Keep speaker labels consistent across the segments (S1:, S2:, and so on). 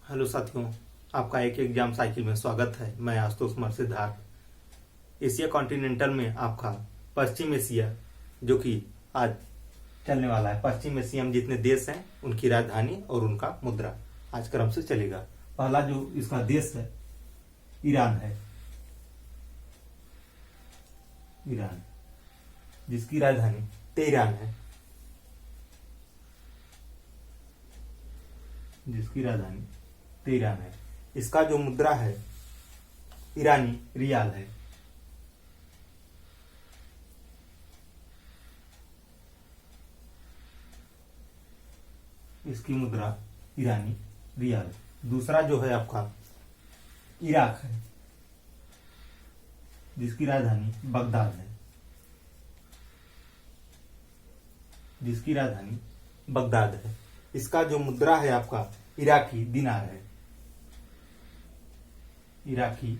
S1: Hello साथियों, आपका एक एग्जाम साइकिल में स्वागत है। मैं आशुतोष कुमार सिद्धार्थ। एशिया कॉन्टिनेंटल में आपका पश्चिम एशिया जो कि आज चलने वाला है। पश्चिम एशिया में जितने देश हैं उनकी राजधानी और उनका मुद्रा आज क्रम से चलेगा। पहला जो इसका देश है ईरान है। ईरान जिसकी राजधानी तेहरान है। जिसकी राजधानी तेहरान है। इसका जो मुद्रा है ईरानी रियाल है। इसकी मुद्रा ईरानी रियाल। दूसरा जो है आपका इराक है जिसकी राजधानी बगदाद है। जिसकी राजधानी बगदाद है। इसका जो मुद्रा है आपका इराकी दिनार है। इराकी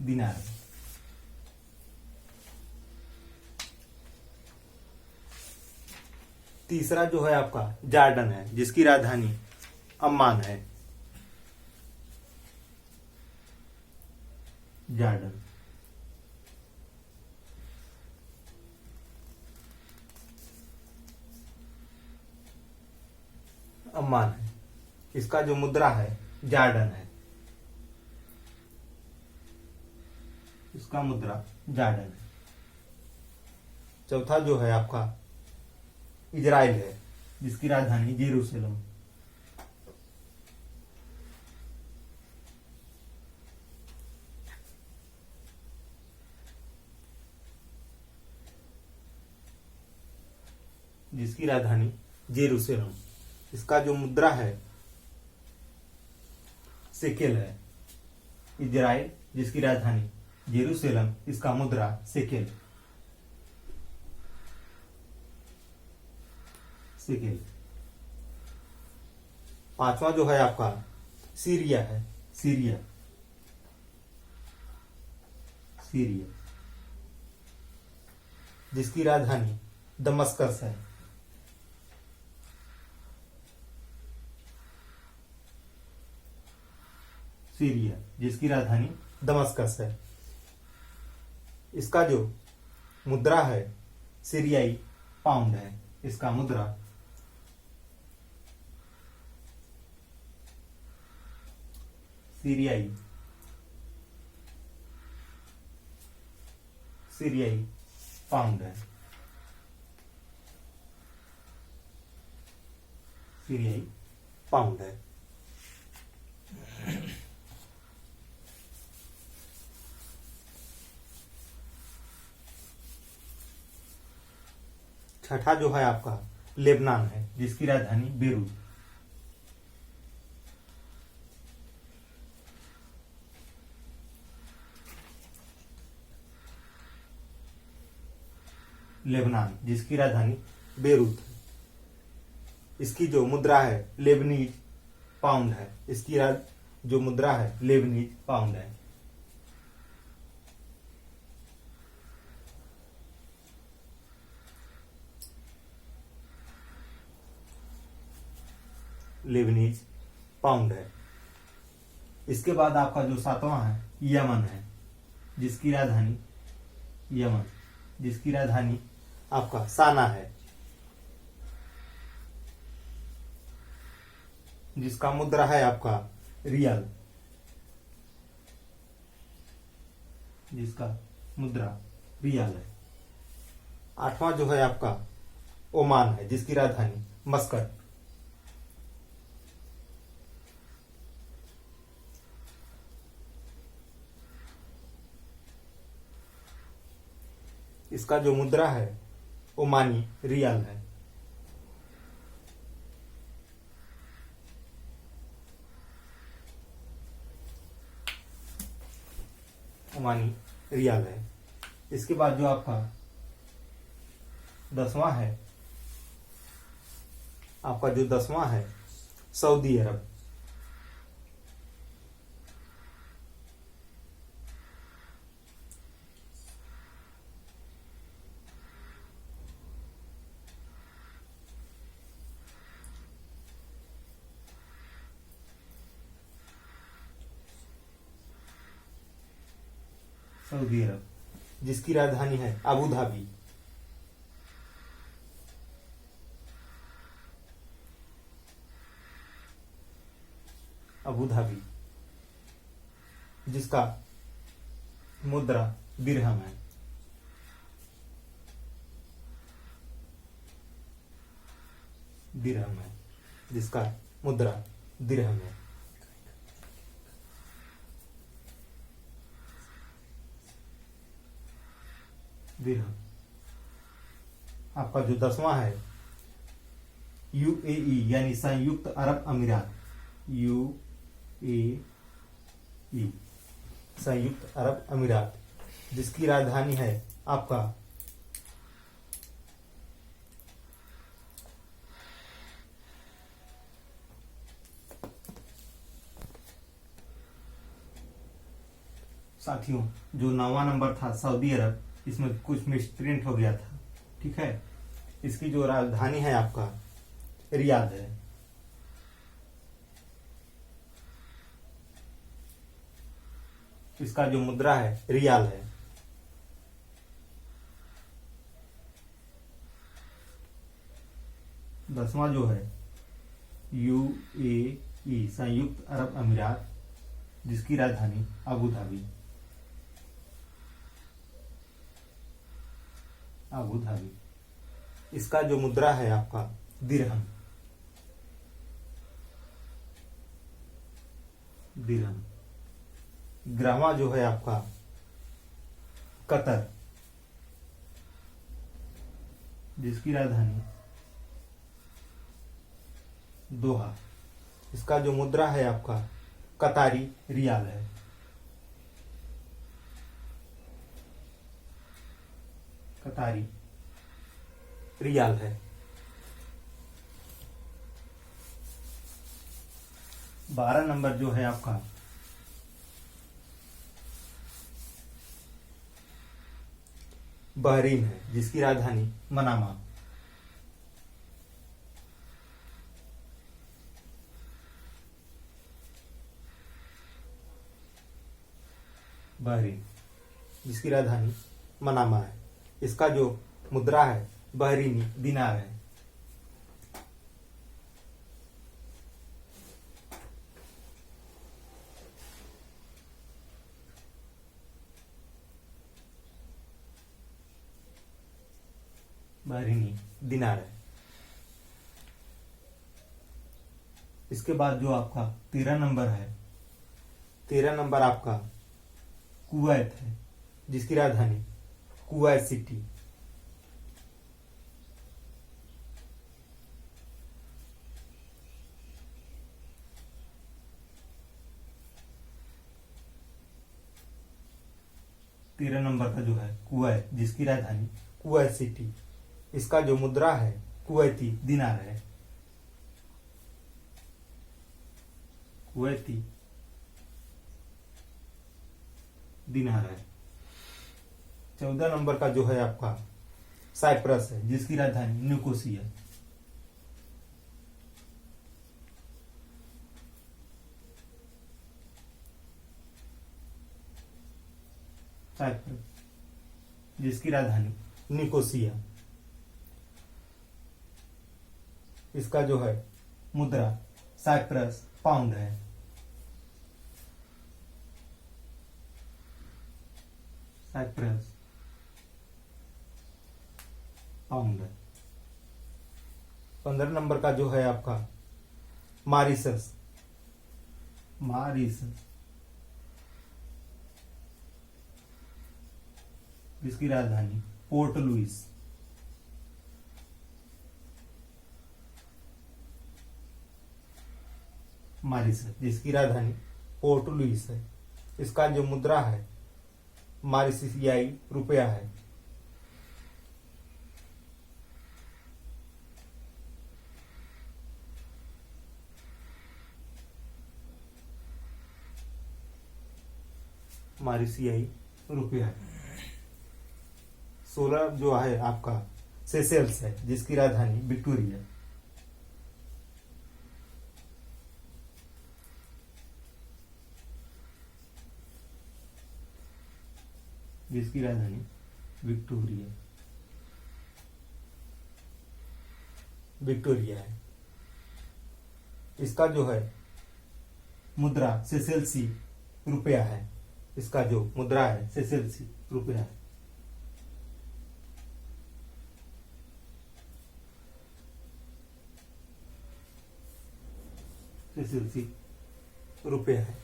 S1: दिनार है। तीसरा जो है आपका जॉर्डन है जिसकी राजधानी अम्मान है। जॉर्डन अम्मान है। इसका जो मुद्रा है जॉर्डन है। इसका मुद्रा जॉर्डन है। चौथा जो है आपका इजराइल है जिसकी राजधानी जेरूसलम। जिसकी राजधानी जेरूसलम। इसका जो मुद्रा है शेकेल है। इजराइल जिसकी राजधानी जेरूसलम, इसका मुद्रा शेकेल। पांचवा जो है आपका सीरिया है। सीरिया जिसकी राजधानी दमस्कस है। सीरिया जिसकी राजधानी दमस्कस है। इसका जो मुद्रा है सीरियाई पाउंड है। इसका मुद्रा सीरियाई पाउंड है। सीरियाई पाउंड है। छठा जो है आपका लेबनान है जिसकी राजधानी बेरूत। लेबनान जिसकी राजधानी बेरूत है। इसकी जो मुद्रा है लेबनीज पाउंड है। इसकी जो मुद्रा है लेबनीज पाउंड है। लेबनीज पाउंड है। इसके बाद आपका जो सातवां है यमन है जिसकी राजधानी आपका साना है। जिसका मुद्रा है आपका रियाल। जिसका मुद्रा रियाल है। आठवां जो है आपका ओमान है जिसकी राजधानी मस्कट। इसका जो मुद्रा है ओमानी रियाल है। ओमानी रियाल है। इसके बाद जो आपका 10वां है सऊदी अरब। सऊदी अरब, जिसकी राजधानी है अबू धाबी। अबू धाबी, जिसका मुद्रा दिरहम है। दिरहम है, जिसका मुद्रा दिरहम है। दिरहम। आपका जो 10वां है यूएई यानी संयुक्त अरब अमीरात। यूएई, संयुक्त अरब अमीरात, जिसकी राजधानी है आपका साथियों, जो 9वां नंबर था सऊदी अरब, इसमें कुछ मिसप्रिंट हो गया था, ठीक है। इसकी जो राजधानी है आपका रियाद है। इसका जो मुद्रा है रियाल है। दसवां जो है यूएई संयुक्त अरब अमीरात, जिसकी राजधानी अबू धाबी। अबू धाबी, इसका जो मुद्रा है आपका दिरहम। दिरहम। 11वां जो है आपका कतर, जिसकी राजधानी दोहा। इसका जो मुद्रा है आपका कतारी रियाल है। कतारी रियाल है। 12 नंबर जो है आपका बहरीन है, जिसकी राजधानी मनामा। बहरीन, जिसकी राजधानी मनामा है। इसका जो मुद्रा है बहरीनी दिनार है। बहरीनी दिनार है। इसके बाद जो आपका 13 नंबर है, 13 नंबर आपका कुवैत है, जिसकी राजधानी कुवैत सिटी। तेरह नंबर का जो है कुवैत, जिसकी राजधानी कुवैत सिटी। इसका जो मुद्रा है कुवैती दिनार है। कुवैती दिनार है। 14 नंबर का जो है आपका साइप्रस है, जिसकी राजधानी निकोसिया। साइप्रस, जिसकी राजधानी निकोसिया। इसका जो है मुद्रा साइप्रस पाउंड है। साइप्रस पाउंड है। 15 नंबर का जो है आपका मॉरिशस। मॉरिशस, जिसकी राजधानी पोर्ट लुइस। मॉरिशस, जिसकी राजधानी पोर्ट लुइस है। इसका जो मुद्रा है मॉरिशियाई रुपया है। मॉरिशियाई रुपया है। 16 जो है आपका सेशेल्स है, जिसकी राजधानी विक्टोरिया। जिसकी राजधानी विक्टोरिया है। इसका जो है मुद्रा सेशेल्सी रुपया है। इसका जो मुद्रा है सेशेल्सी रुपया है। सेशेल्सी रुपया है।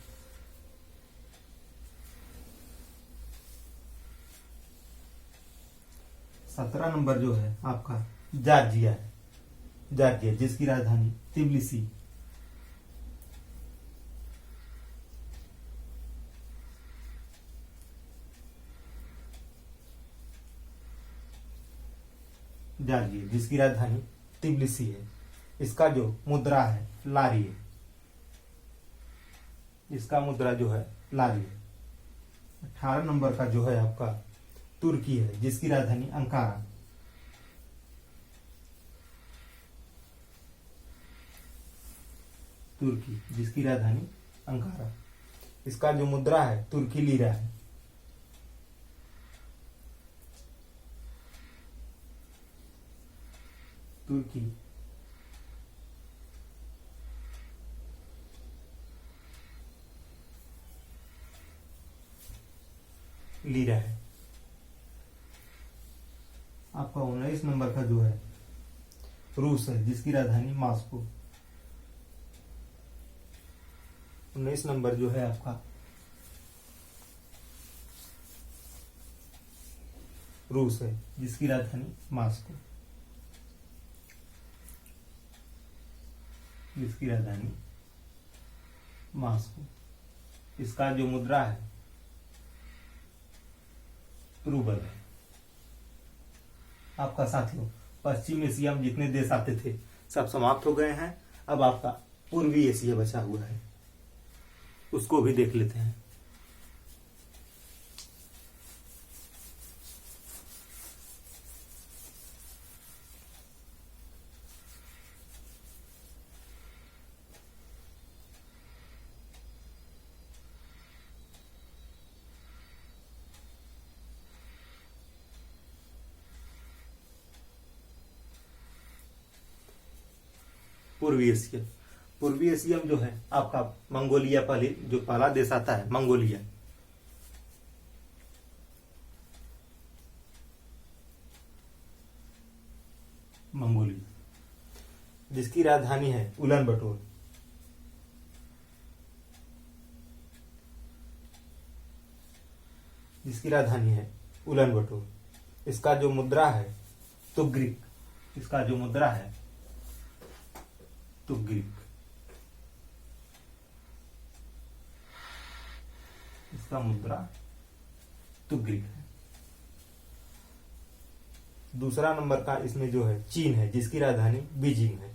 S1: सत्रह नंबर जो है आपका जॉर्जिया है। जॉर्जिया जिसकी राजधानी तिबिलिसी। जॉर्जिया जिसकी राजधानी तिबिलिसी है। इसका जो मुद्रा है लारी है। इसका मुद्रा जो है लारी है। 18 नंबर का जो है आपका तुर्की है जिसकी राजधानी अंकारा। तुर्की जिसकी राजधानी अंकारा। इसका जो मुद्रा है तुर्की लीरा है। तुर्की लीरा है। आपका 19 नंबर का जो है रूस है जिसकी राजधानी मॉस्को। 19 नंबर जो है आपका रूस है जिसकी राजधानी मॉस्को। जिसकी राजधानी मॉस्को। इसका जो मुद्रा है रूबल है। आपका साथियों पश्चिम एशिया में जितने देश आते थे सब समाप्त हो गए हैं। अब आपका पूर्वी एशिया बचा हुआ है, उसको भी देख लेते हैं। पूर्वी एशिया। पूर्वी एशिया में जो है आपका मंगोलिया जो पहला देश आता है मंगोलिया। मंगोलिया जिसकी राजधानी है उलान बटोर। जिसकी राजधानी है उलान बटोर। इसका जो मुद्रा है तुग्रिक। इसका जो मुद्रा है तुग्रिक। इसका मुद्रा तुग्रिक है। दूसरा नंबर का इसमें जो है चीन है जिसकी राजधानी बीजिंग है।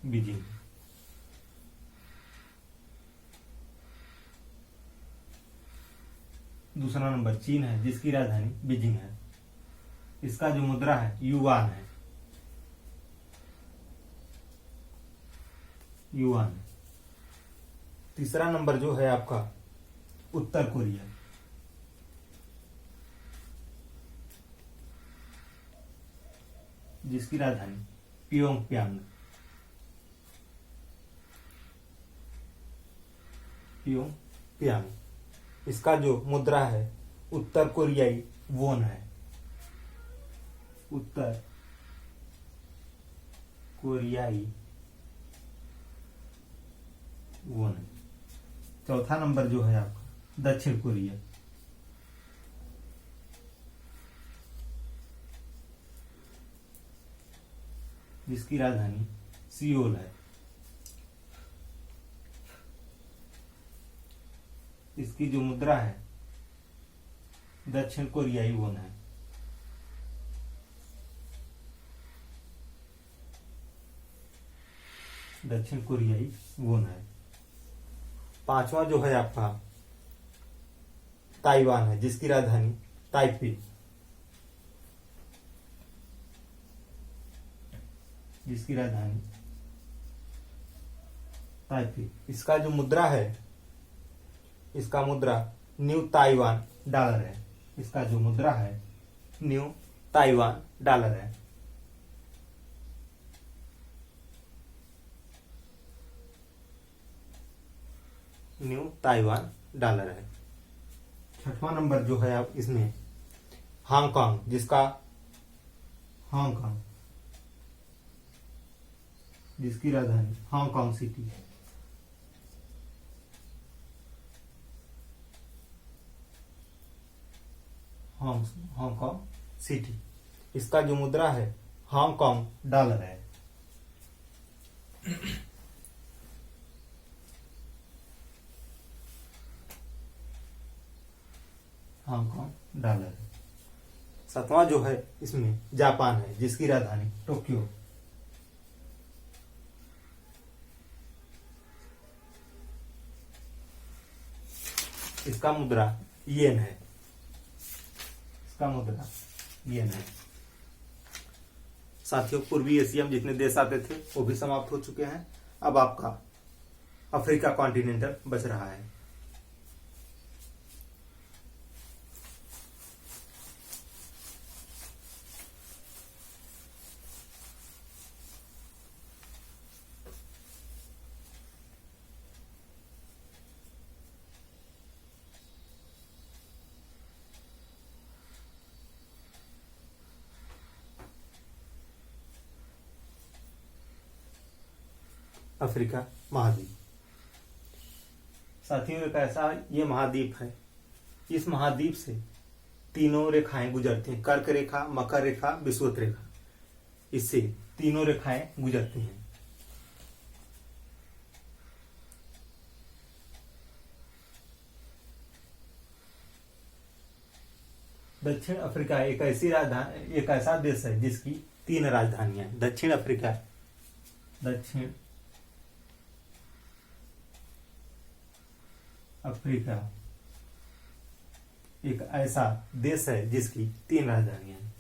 S1: बीजिंग। दूसरा नंबर चीन है जिसकी राजधानी बीजिंग है। इसका जो मुद्रा है युआन है। युआन। तीसरा नंबर जो है आपका उत्तर कोरिया। जिसकी राजधानी प्योंगयांग। प्योंगयांग। इसका जो मुद्रा है उत्तर कोरियाई वोन है। उत्तर कोरियाई वोन है। चौथा नंबर जो है आपका दक्षिण कोरिया। जिसकी राजधानी सियोल है। इसकी जो मुद्रा है दक्षिण कोरियाई वोन है। दक्षिण कोरियाई वोन है। पांचवा जो है आपका ताइवान है जिसकी राजधानी ताइपे। जिसकी राजधानी ताइपे। इसका जो मुद्रा है, इसका मुद्रा न्यू ताइवान डॉलर है। इसका जो मुद्रा है न्यू ताइवान डॉलर है। न्यू ताइवान डॉलर है। छठवां नंबर जो है आप इसमें हांगकांग, जिसका हांगकांग जिसकी राजधानी हांगकांग सिटी। Hong Kong city. इसका जो मुद्रा है हांगकांग डॉलर है। हांगकांग डॉलर है। सातवां जो है इसमें जापान है, जिसकी राजधानी टोक्यो। इसका मुद्रा येन है। इसका मुद्रा येन है। साथियों, पूर्वी एशिया में जितने देश आते थे वो भी समाप्त हो चुके हैं। अब आपका अफ्रीका कॉन्टिनेंटल बच रहा है। अफ्रीका महाद्वीप। साथियों, एक ऐसा ये महाद्वीप है, इस महाद्वीप से तीनों रेखाएं गुजरती हैं, कर्क रेखा, मकर रेखा, विषुवत रेखा। इससे तीनों रेखाएं गुजरती हैं। दक्षिण अफ्रीका एक ऐसा देश है जिसकी 3 राजधानियां हैं। दक्षिण अफ्रीका एक ऐसा देश है जिसकी 3 राजधानियां हैं।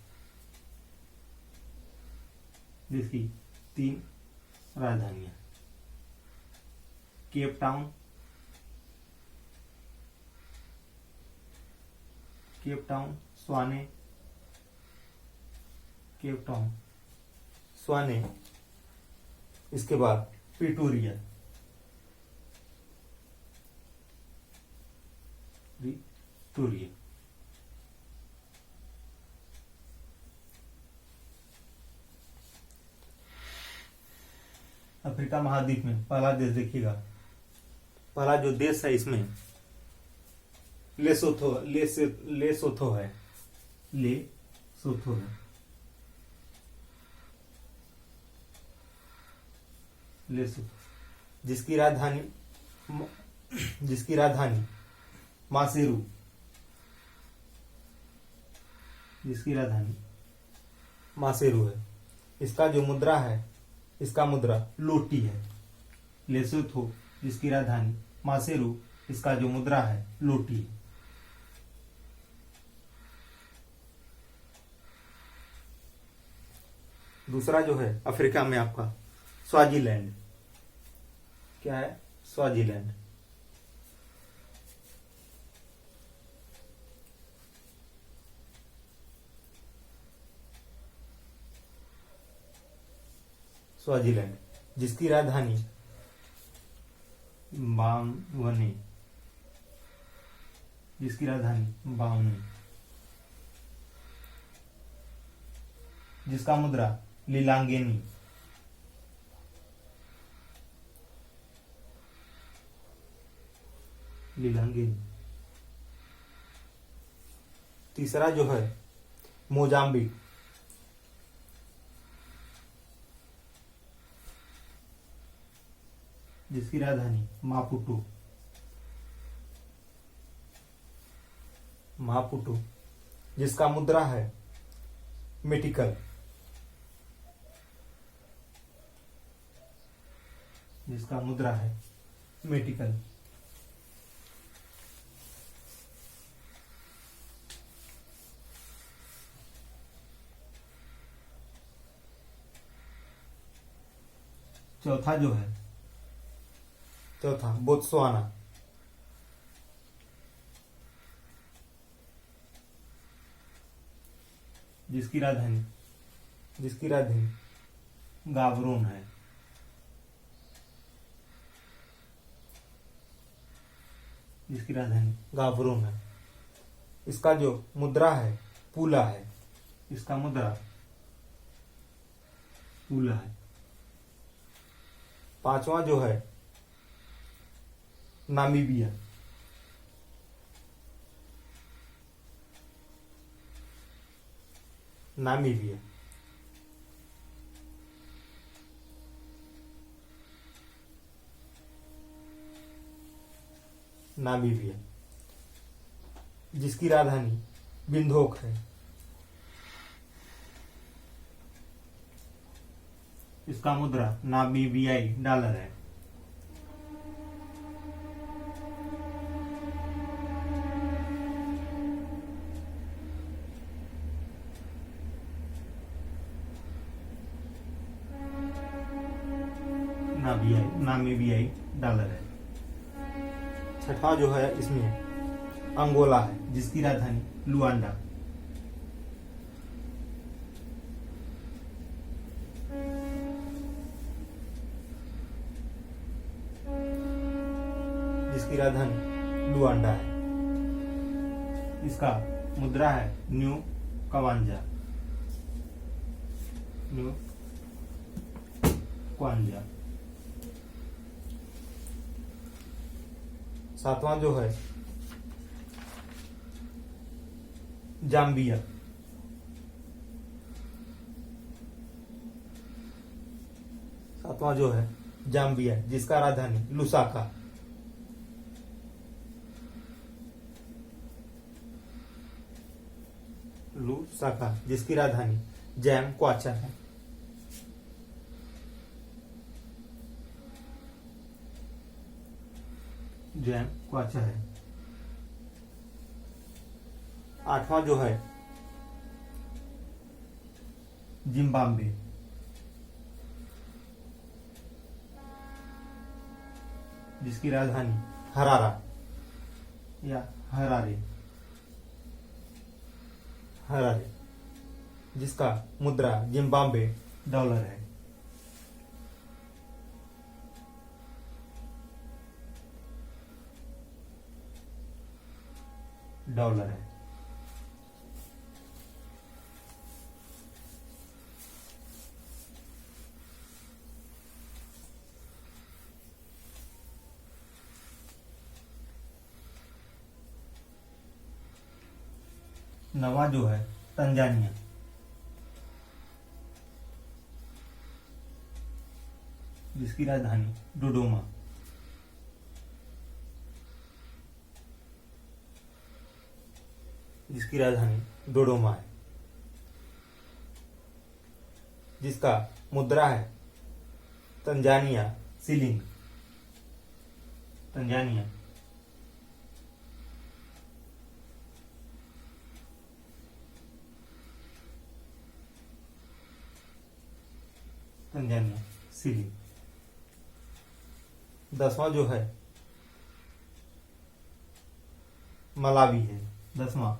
S1: केप टाउन, स्वाने, इसके बाद प्रिटोरिया। अफ्रीका महाद्वीप में पहला देश देखिएगा। पहला जो देश है इसमें लेसोथो है। लेसोथो, जिसकी राजधानी मासेरू। है। इसका जो मुद्रा है, इसका मुद्रा लोटी है। लेसोथो, जिसकी राजधानी मासेरू, इसका जो मुद्रा है लोटी है। दूसरा जो है अफ्रीका में आपका स्वाजीलैंड। क्या है? स्वाजीलैंड। जिसकी राजधानी बांगवनी। जिसका मुद्रा लीलांगेनी। तीसरा जो है मोजाम्बिक। जिसकी राजधानी मापुटू। जिसका मुद्रा है मेटिकल। चौथा जो है चौथा बोत्सवाना, जिसकी राजधानी गाबरोन है। जिसकी राजधानी गाबरोन है। इसका जो मुद्रा है पूला है। इसका मुद्रा पूला है। पांचवा जो है नामीबिया। नामीबिया नामीबिया जिसकी राजधानी विंडहोक है। इसका मुद्रा नामीबियाई डॉलर है। नामीबियाई डॉलर है। छठा जो है इसमें अंगोला है, जिसकी राजधानी लुआंडा। जिसकी राजधानी लुआंडा है। इसका मुद्रा है न्यू कवांजा। New kwanza. सातवां जो है जाम्बिया। सातवां जो है जाम्बिया, जिसका राजधानी लुसाका। लुसाका, जिसकी राजधानी जैम क्वाचा है। जैम क्वाचा है। आठवां जो है जिम्बाब्वे। जिसकी राजधानी हरारा या हरारे। हरारे, जिसका मुद्रा जिम्बाब्वे डॉलर है। डॉलर है। नवा जो है तंजानिया। जिसकी राजधानी डोडोमा। जिसकी राजधानी डोडोमा है। जिसका मुद्रा है Tanzania shilling. Tanzania Tanzania shilling. 10वां जो है मलावी है। 10वां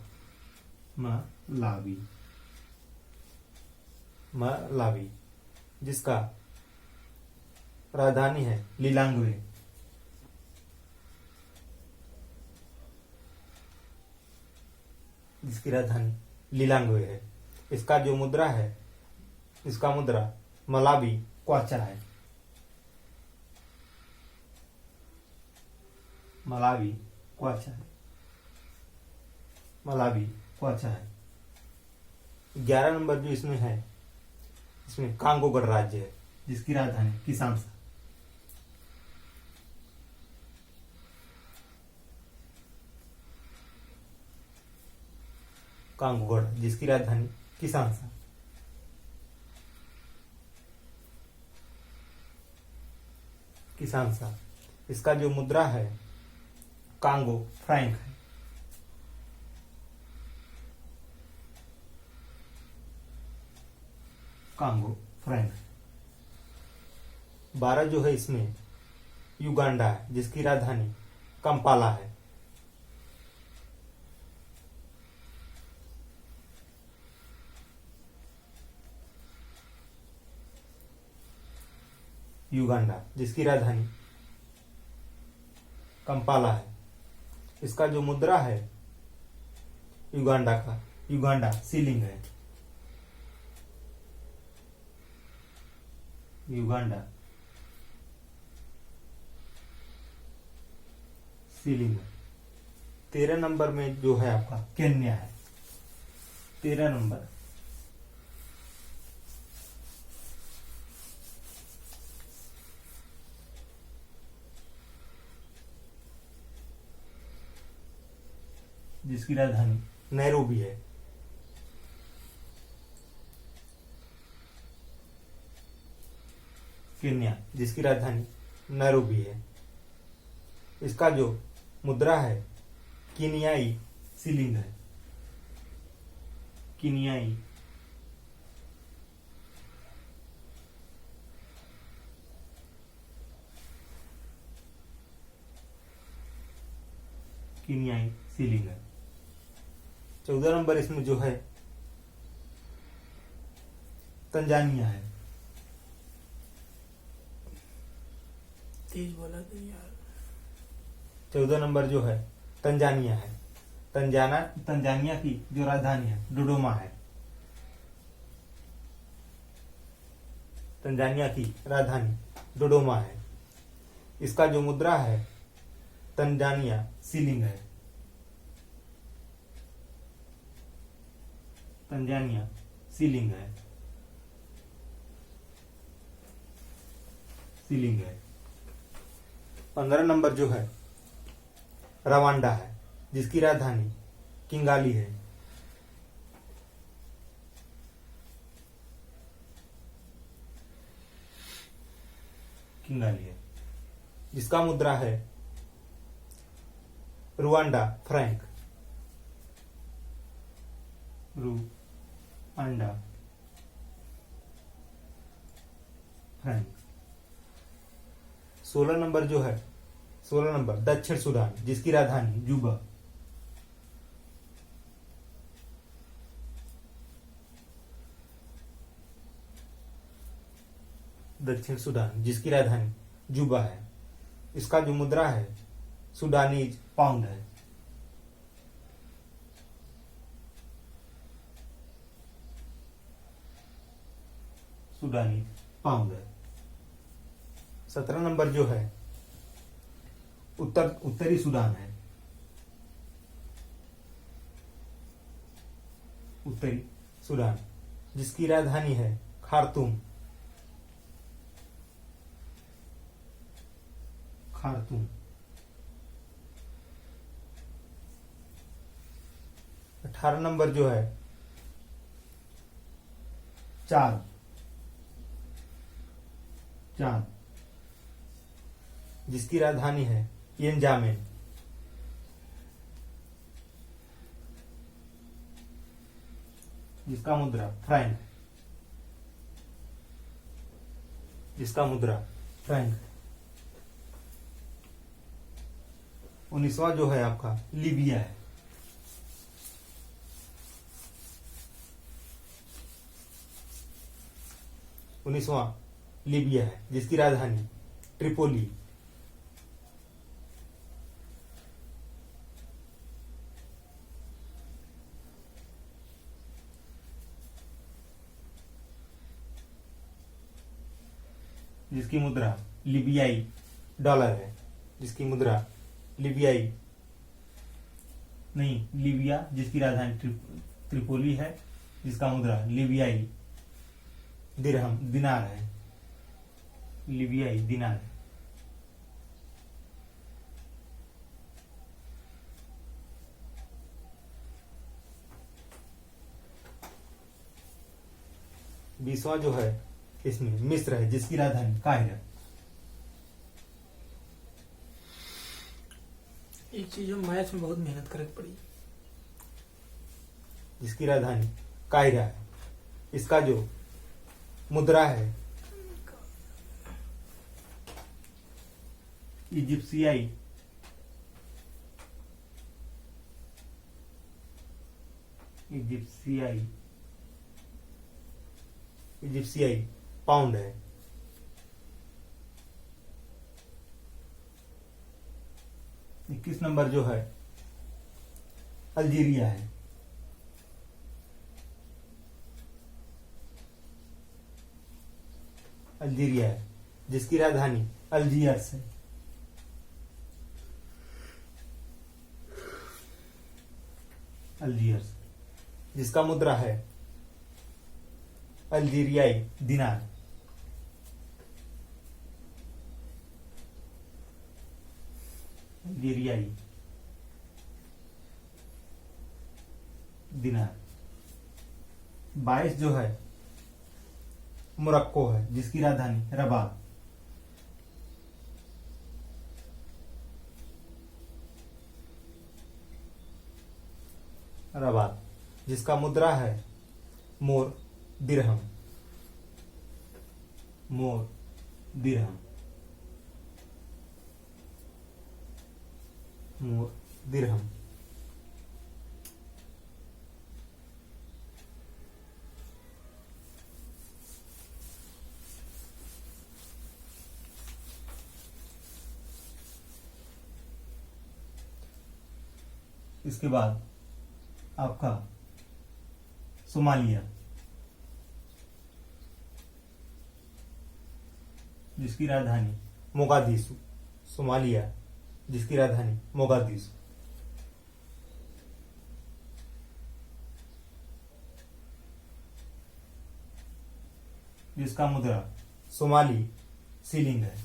S1: मलावी। मलावी, जिसका राजधानी है लिलांग्वे। जिसकी राजधानी लिलांग्वे है। इसका जो मुद्रा है, इसका मुद्रा मलावी क्वाचा है। मलावी क्वाचा है। मलावी क्वाचा है। 11 नंबर जो इसमें है, इसमें कांगो गणराज्य है, जिसकी राजधानी किसानसा। कांगो गढ़, जिसकी राजधानी किसानसा। किसानसा, इसका जो मुद्रा है कांगो फ्रैंक है। Congo Frank. 12 जो है इसमें युगांडा है, जिसकी राजधानी कंपाला है। युगांडा, जिसकी राजधानी कंपाला है। इसका जो मुद्रा है युगांडा का, युगांडा सीलिंग है। युगांडा सीलिंग है। 13 नंबर में जो है आपका केन्या है। 13 नंबर जिसकी राजधानी नैरोबी है। केन्या, जिसकी राजधानी नैरोबी है। इसका जो मुद्रा है कीनियाई सीलिंग है। कीनियाई कीनियाई सीलिंग है। 14 नंबर इसमें जो है तंजानिया है।
S2: तेज बोला तो यार।
S1: 14 नंबर जो है तंजानिया है। तंजानिया की जो राजधानी है डोडोमा है। तंजानिया की राजधानी डोडोमा है। इसका जो मुद्रा है तंजानिया सीलिंग है। तंजानिया सीलिंग है। सीलिंग है। 15 नंबर जो है रवांडा है, जिसकी राजधानी किंगाली है। किंगाली है, जिसका मुद्रा है Rwanda Frank. Rwanda Frank. 16 number जो है 16 नंबर दक्षिण सूडान, जिसकी राजधानी juba। दक्षिण सूडान, जिसकी राजधानी juba है। इसका जो मुद्रा है सूडानीज पाउंड है। सूडानी पाउंड है। 17 नंबर जो है उत्तरी सूडान है। उत्तरी सूडान, जिसकी राजधानी है खार्तूम। खार्तूम। 18 नंबर जो है चाद। जिसकी राजधानी है येंजामेन। जिसका मुद्रा फ्रैंक। जिसका मुद्रा फ्रैंक। 19वां जो है आपका लीबिया है। उन्नीसवां लीबिया है, जिसकी राजधानी ट्रिपोली। जिसकी मुद्रा लीबियाई डॉलर है। जिसकी मुद्रा लीबियाई नहीं लीबिया, जिसकी राजधानी त्रिपोली है। जिसका मुद्रा लीबियाई दिरहम दिनार है। लीबियाई दिनार है। बीसवां जो है इसमें मिस्र है, जिसकी राजधानी काहिरा।
S2: एक चीज जो मैथ में बहुत मेहनत करे पड़ी।
S1: जिसकी राजधानी काहिरा है। इसका जो मुद्रा है इजिप्शियाई, इजिप्शियाई पाउंड है। इक्कीस नंबर जो है अल्जीरिया है। अल्जीरिया है जिसकी राजधानी अल्जियर्स है। अल्जियर्स जिसका मुद्रा है अल्जीरियाई दिनार। अल्जीरियाई दिनार। 22 जो है मोरक्को है जिसकी राजधानी रबात। रबात जिसका मुद्रा है मोर दिरहम। मोर दिरहम। मोर दिरहम। इसके बाद आपका सोमालिया जिसकी राजधानी मोगादिशु। सोमालिया जिसकी राजधानी मोगादिशु। जिसका मुद्रा सोमाली सीलिंग है।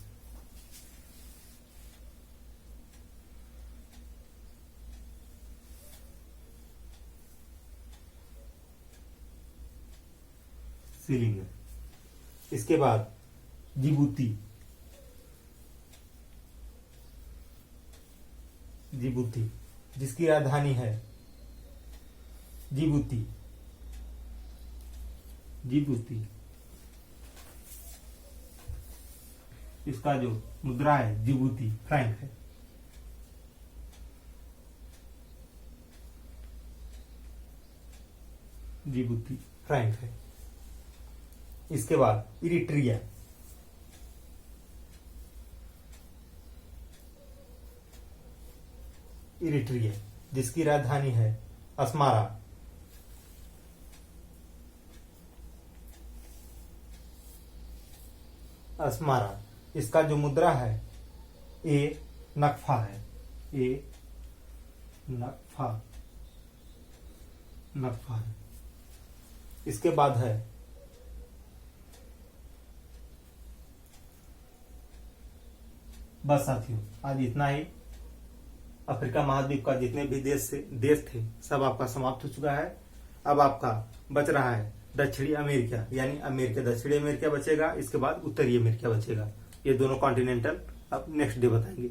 S1: सीलिंग है। इसके बाद जिबूती। जिबूती जिसकी राजधानी है जिबूती। जिबूती इसका जो मुद्रा है जिबूती फ्रैंक है। जिबूती फ्रैंक है। इसके बाद इरिट्रिया। इरिट्रिया जिसकी राजधानी है अस्मारा। अस्मारा इसका जो मुद्रा है ए नकफा है। ए नकफा। नकफा है। इसके बाद है बस साथियों आज इतना ही। अफ्रीका महाद्वीप का जितने भी देश थे सब आपका समाप्त हो चुका है। अब आपका बच रहा है दक्षिणी अमेरिका, यानी अमेरिका, दक्षिणी अमेरिका बचेगा। इसके बाद उत्तरी अमेरिका बचेगा। ये दोनों कॉन्टिनेंटल अब नेक्स्ट डे बताएंगे।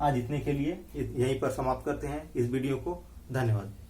S1: आज इतने के लिए यहीं पर समाप्त करते हैं इस वीडियो को। धन्यवाद।